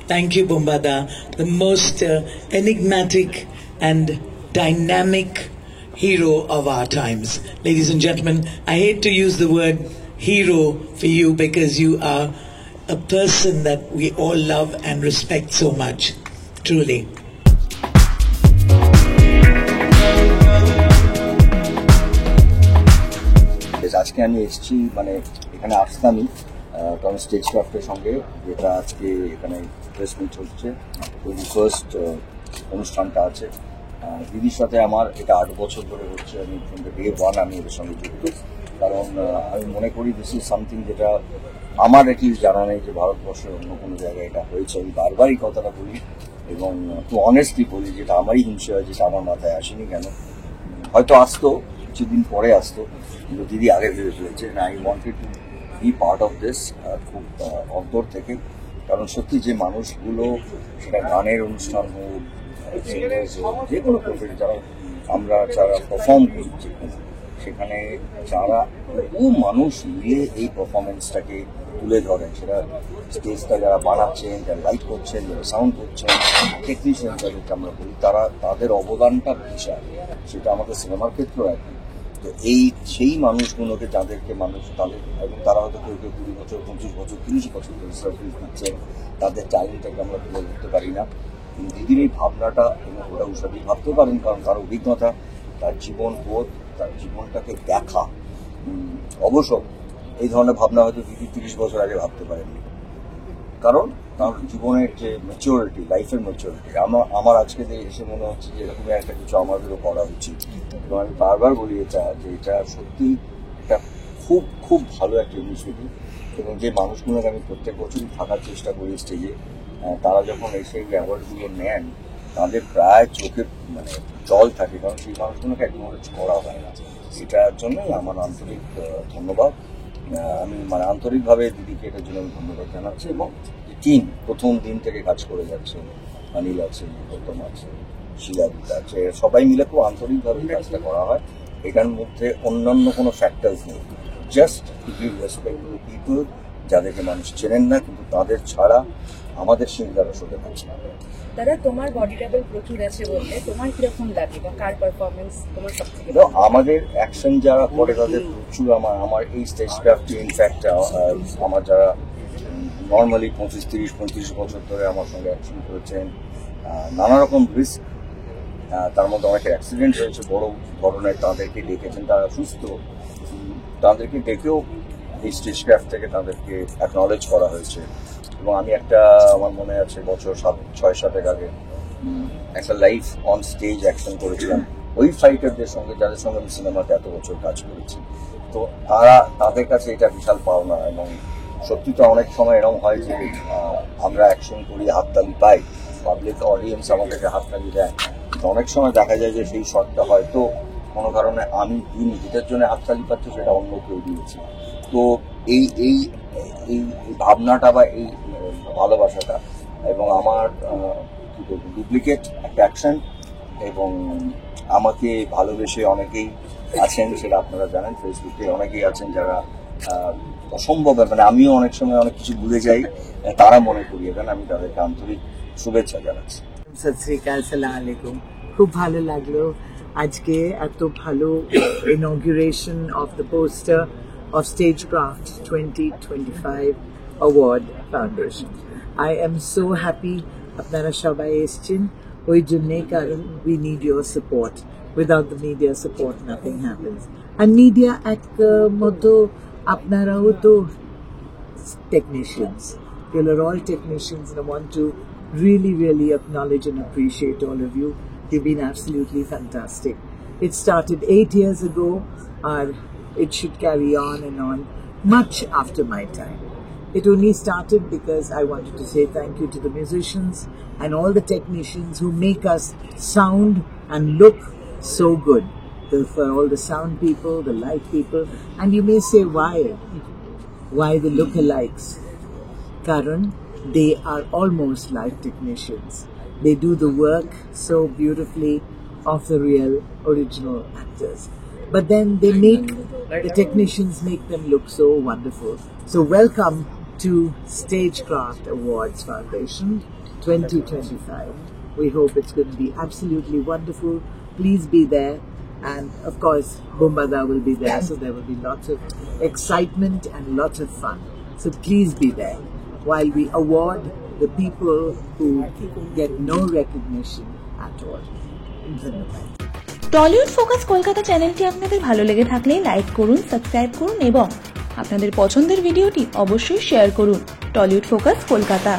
Thank you, Bombada, the most enigmatic and dynamic hero of our times. Ladies and gentlemen, I hate to use the word hero for you because you are a person that we all love and respect so much, truly. আজকে আমি এসেছি মানে এখানে আসতামই কারণ stage ক্রাফটের সঙ্গে যেটা আজকে এখানে প্রেস মিট হচ্ছে 21st অনুষ্ঠানটা আছে দিদির সাথে আমার এটা 8 বছর ধরে হচ্ছে আমি ডে 1 আমি এর সঙ্গে যুক্ত কারণ আমি মনে করি দিস ইজ সামথিং যেটা আমার এটি জানা নেই যে ভারতবর্ষের অন্য কোনো জায়গায় এটা হয়েছে আমি বারবারই কথাটা বলি এবং একটু অনেস্টলি বলি যেটা আমারই হিংসা হয় যেটা আমার মাথায় আসেনি কেন হয়তো আসতো কিছুদিন পরে আসতো কিন্তু দিদি আগে ভেবে ফেলেছে I wanted to be part of this খুব অন্তর থেকে কারণ সত্যি যে মানুষগুলো সেটা গানের অনুষ্ঠান হোক যে কোনো প্রফেশন যারা আমরা যারা পারফর্ম করি সেখানে যারা বহু মানুষ মিলে এই পারফরমেন্সটাকে তুলে ধরেন সেটা স্টেজটা যারা বানাচ্ছেন যারা লাইট করছেন যারা সাউন্ড করছেন টেকনিশিয়ান যাদেরকে আমরা বলি তারা তাদের অবদানটা বিশাল সেটা আমাদের সিনেমার ক্ষেত্রেও একই তো এই সেই মানুষগুলোকে যাদেরকে মানুষ তাদের এবং তারা হয়তো কেউ কেউ 20 বছর 25 বছর 30 বছর ধরে সার্ভিস দিচ্ছেন তাদের ট্যালেন্টটাকে আমরা তুলে ধরতে পারি না কিন্তু দিদির এই ভাবনাটা এবং ওটা উষাদি ভাবতে পারেন কারণ তার অভিজ্ঞতা তার জীবন বোধ তার জীবনটাকে দেখা অবশ্য এই ধরনের ভাবনা হয়তো দিদি 30 বছর আগে ভাবতে পারেননি কারণ তার জীবনের যে ম্যাচিওরিটি লাইফের ম্যাচিওরিটি আমার আজকে এসে মনে হচ্ছে যে এরকম একটা কিছু আমাদেরও করা উচিত এবং আমি বারবার বলি এটা যে এটা সত্যি একটা খুব খুব ভালো একটা ইনিশিয়েটিভ এবং যে মানুষগুলোকে আমি প্রত্যেক বছরই থাকার চেষ্টা করি স্টেজে তারা যখন এসে এই অ্যাওয়ার্ডগুলো নেন তাদের প্রায় চোখে মানে জল থাকে কারণ সেই মানুষগুলোকে অ্যাকনোলেজ করা হয় না সেটার জন্যই আমার আন্তরিক ধন্যবাদ আমি মানে আন্তরিকভাবে দিদিকে এটার জন্য আমি ধন্যবাদ জানাচ্ছি এবং টিম প্রথম দিন থেকে কাজ করে যাচ্ছে অনিল আছে গৌতম আছে শিলাদিতা আছে সবাই মিলে খুব আন্তরিকভাবে কাজটা করা হয় এটার মধ্যে অন্যান্য কোনো ফ্যাক্টরস নেই just to give respect to people যাদেরকে মানুষ চেনেন না কিন্তু তাদের ছাড়া আমাদের সিঙ্গারও শোতে পারছে না দাদা তোমার বডি লেভেল প্রচুর আছে বলতে তোমার কিরকম লাগে বা কার পারফরমেন্স তোমার সবথেকে আমাদের অ্যাকশন যারা করে তাদের প্রচুর আমার এই স্টেজ ক্রাফটে ইনফ্যাক্ট আমার যারা নর্মালি 25-30-35 বছর ধরে আমার সঙ্গে অ্যাকশন করেছেন নানা রকম রিস্ক তার মধ্যে অনেকের অ্যাক্সিডেন্ট হয়েছে বড় ধরনের তাদেরকে ডেকেছেন তারা সুস্থ তাদেরকে ডেকেও এই স্টেজ ক্রাফট থেকে তাদেরকে অ্যাকনলেজ করা হয়েছে এবং আমি একটা আমার মনে আছে বছর 6-7 আগে একটা লাইভ অন স্টেজ অ্যাকশন করেছিলাম ওই ফাইটারদের সঙ্গে যাদের সঙ্গে আমি সিনেমাতে এত বছর কাজ করেছি তো তাদের কাছে এটা বিশাল পাওনা এবং সত্যি তো অনেক সময় এরকম হয় যে আমরা অ্যাকশন করি হাততালি পাই পাবলিক অডিয়েন্স আমাদেরকে হাততালি দেয় তো অনেক সময় দেখা যায় যে সেই শটটা হয়তো কোনো কারণে আমি দিন যেটার জন্য হাততালি পাচ্ছি সেটা অন্য কেউ দিয়েছি তো এই এই এই ভাবনাটা বা এই ভালোবাসাটা এবং আমার কি বলবো ডুপ্লিকেট একটা অ্যাকশন এবং আমাকে ভালোবেসে অনেকেই আছেন সেটা আপনারা জানেন ফেসবুকে অনেকেই আছেন যারা অসম্ভব মানে আমিও অনেক সময় অনেক কিছু ভুলে যাই তারা মনে করিয়ে দেন আমি তাদেরকে আন্তরিক শুভেচ্ছা জানাচ্ছি সত শ্রী আকাল সালাম আলাইকুম খুব ভালো লাগলো আজকে এত ভালো inauguration of the poster of Stagecraft 2025 Award Foundation. I am so happy apnara shobai eschen oi jonne karon we need your support. Without the media support nothing happens. And media at modo apnara ho to technicians. You are all technicians and I want to really acknowledge and appreciate all of you. You've been absolutely fantastic. It started 8 years ago. It should carry on and on much after my time. It only started because I wanted to say thank you to the musicians and all the technicians who make us sound and look so good. For all the sound people, the light people, and you may say why the lookalikes? Karan, they are almost like technicians. They do the work so beautifully of the real original actors. But then the technicians make them look so wonderful. So welcome to Stagecraft Awards Foundation. 2025. We hope it's going to be absolutely wonderful. Please be there. And of course, Bombada will be there, so there will be lots of excitement and lots of fun. So please be there while we award the people who get no recognition at all. Tollywood focus Kolkata চ্যানেলটি আপনাদের ভালো লেগে থাকলে like করুন, subscribe করুন এবং আপনাদের পছন্দের ভিডিওটি অবশ্যই শেয়ার করুন। Tollywood focus Kolkata.